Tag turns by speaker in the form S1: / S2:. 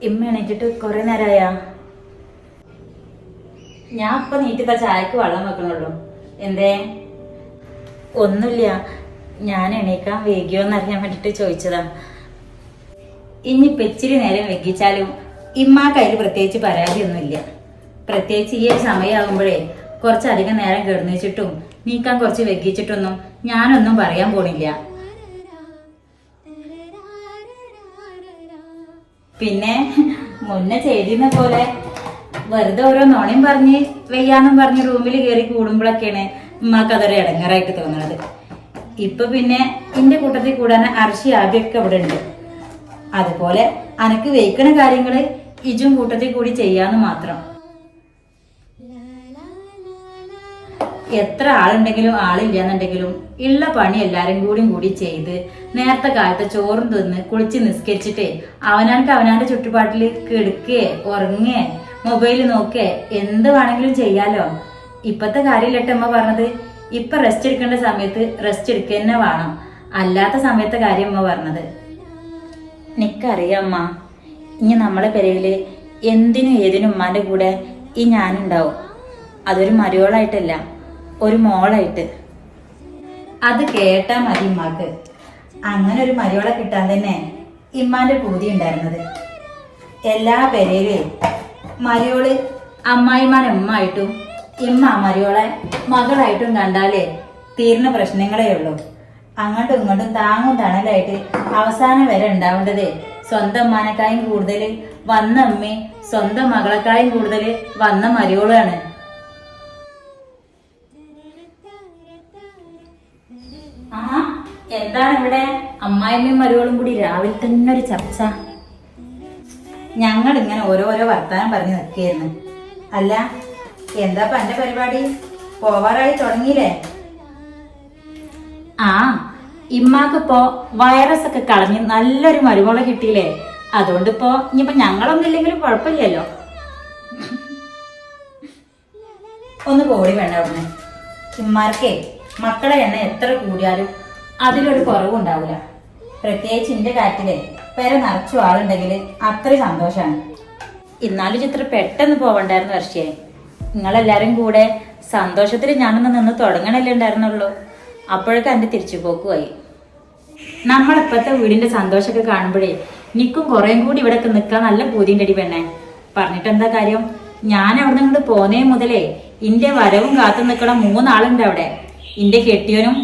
S1: ഇമ്മ എണീറ്റിട്ട് കുറെ നേരമായ? ഞാൻ ഇപ്പൊ നീറ്റിപ്പ ചായക്ക് വെള്ളം വെക്കണുള്ളൂ. എന്തേ? ഒന്നുമില്ല, ഞാൻ എണീക്കാൻ വൈകിയോന്ന് അറിയാൻ വേണ്ടിട്ട് ചോദിച്ചതാ. ഇനിയിപ്പൊ ഇച്ചിരി നേരം വൈകിച്ചാലും ഇമ്മാ കയ്യിൽ പ്രത്യേകിച്ച് പരാതിയൊന്നുമില്ല. പ്രത്യേകിച്ച് ഈ ഒരു സമയമാകുമ്പോഴേ കുറച്ചധികം നേരം കിടന്നിച്ചിട്ടും നീക്കാൻ കുറച്ച് വൈകിച്ചിട്ടൊന്നും ഞാനൊന്നും പറയാൻ പോണില്ല. പിന്നെ മുന്നേ ചെയ്തിരുന്ന പോലെ വെറുതെ ഓരോ നോണയും പറഞ്ഞ് വെയ്യാന്നും പറഞ്ഞ് റൂമിൽ കയറി കൂടുമ്പോഴൊക്കെയാണ് ഉമ്മാക്ക് അതൊരു ഇടങ്ങറായിട്ട് തോന്നുന്നത്. ഇപ്പൊ പിന്നെ എന്റെ കൂട്ടത്തിൽ കൂടാൻ അർഷി ആദ്യമൊക്കെ ഇവിടെ ഉണ്ട്. അതുപോലെ അനക്ക് വെയ്ക്കണ കാര്യങ്ങള് ഇജും കൂട്ടത്തിൽ കൂടി ചെയ്യാന്ന് മാത്രം. എത്ര ആളുണ്ടെങ്കിലും ആളില്ലാന്നുണ്ടെങ്കിലും ഉള്ള പണി എല്ലാരും കൂടി ചെയ്ത് നേരത്തെ കാലത്ത് ചോറും തിന്ന് കുളിച്ച് നിസ്കരിച്ചിട്ടേ അവനാന്റെ ചുറ്റുപാട്ടിൽ കിടക്കേ ഉറങ്ങേ മൊബൈൽ നോക്കേ എന്ത് വേണമെങ്കിലും ചെയ്യാലോ. ഇപ്പത്തെ കാര്യമില്ലട്ടെ അമ്മ പറഞ്ഞത്. ഇപ്പൊ റെസ്റ്റ് എടുക്കേണ്ട സമയത്ത് റെസ്റ്റ് എടുക്കുക തന്നെ വേണം, അല്ലാത്ത സമയത്തെ കാര്യം അമ്മ പറഞ്ഞത്. എനിക്കറിയാം അമ്മ, ഇനി നമ്മളെ പെരയില് എന്തിനും ഏതിനും ഉമ്മാന്റെ കൂടെ ഈ ഞാനുണ്ടാവും. അതൊരു മരുവളായിട്ടല്ല, ഒരു മോളായിട്ട്. അത് കേട്ടാ മതി ഉമ്മാക്ക്. അങ്ങനെ ഒരു മരുവളെ കിട്ടാൻ തന്നെ ഇമ്മാന്റെ പൂതി ഉണ്ടായിരുന്നത്. എല്ലാ പെരയിലും മരുവള് അമ്മായിമാരെ ഉമ്മായിട്ടും ഇമ്മ മരുവളെ മകളായിട്ടും കണ്ടാലേ തീർന്ന പ്രശ്നങ്ങളേ ഉള്ളൂ. അങ്ങോട്ടും ഇങ്ങോട്ടും താങ്ങും തണലായിട്ട് അവസാനം വരെ ഉണ്ടാവേണ്ടതേ സ്വന്തം അമ്മാനേക്കായും കൂടുതൽ വന്ന അമ്മയും സ്വന്തം മകളെക്കായും കൂടുതൽ വന്ന മരുവളാണ്. ആ എന്താണ് ഇവിടെ അമ്മായിമ്മയും മരുവളും കൂടി രാവിലെ തന്നെ ഒരു ചർച്ച? ഞങ്ങൾ ഇങ്ങനെ ഓരോരോ വർത്താനം പറഞ്ഞു നിൽക്കുകയായിരുന്നു. അല്ല, എന്താ എന്റെ പരിപാടി? പോവാറായി തുടങ്ങിയില്ലേ? ആ, ഇമ്മാക്കിപ്പോ വൈറസ് ഒക്കെ കളഞ്ഞ് നല്ലൊരു മരുമോളെ കിട്ടിയില്ലേ. അതുകൊണ്ടിപ്പോ ഇനിയിപ്പോ ഞങ്ങളൊന്നും ഇല്ലെങ്കിലും കുഴപ്പമില്ലല്ലോ. ഒന്ന് പോടി വേണ്ട അവിടുന്ന്. ഇമ്മാർക്കേ മക്കളെ എണ്ണ എത്ര കൂടിയാലും അതിലൊരു കുറവുണ്ടാവില്ല. പ്രത്യേകിച്ച് എന്റെ കാര്യത്തില് പേരെ നിറച്ചു ആളുണ്ടെങ്കിൽ അത്രയും സന്തോഷാണ്. ഇന്നാലും ചിത്ര പെട്ടെന്ന് പോവണ്ടായിരുന്നു വർഷേ. നിങ്ങളെല്ലാരും കൂടെ സന്തോഷത്തിൽ ഞാനൊന്ന് നിന്ന് തുടങ്ങണല്ലേ ഉണ്ടായിരുന്നുള്ളൂ. അപ്പോഴൊക്കെ എന്റെ തിരിച്ചുപോക്കുമായി. നമ്മളിപ്പത്തെ വീടിന്റെ സന്തോഷമൊക്കെ കാണുമ്പോഴേ എനിക്കും കുറേം കൂടി ഇവിടെ നിൽക്കാൻ നല്ല പൂതിൻ്റെ അടി പെണ്ണേ. പറഞ്ഞിട്ട് എന്താ കാര്യം? ഞാൻ അവിടെ നിന്ന് പോന്നേ മുതലേ ഇന്റെ വരവും കാത്തു നിൽക്കണം 3 ആളുണ്ട് അവിടെ. ഇന്റെ കെട്ടിയവനും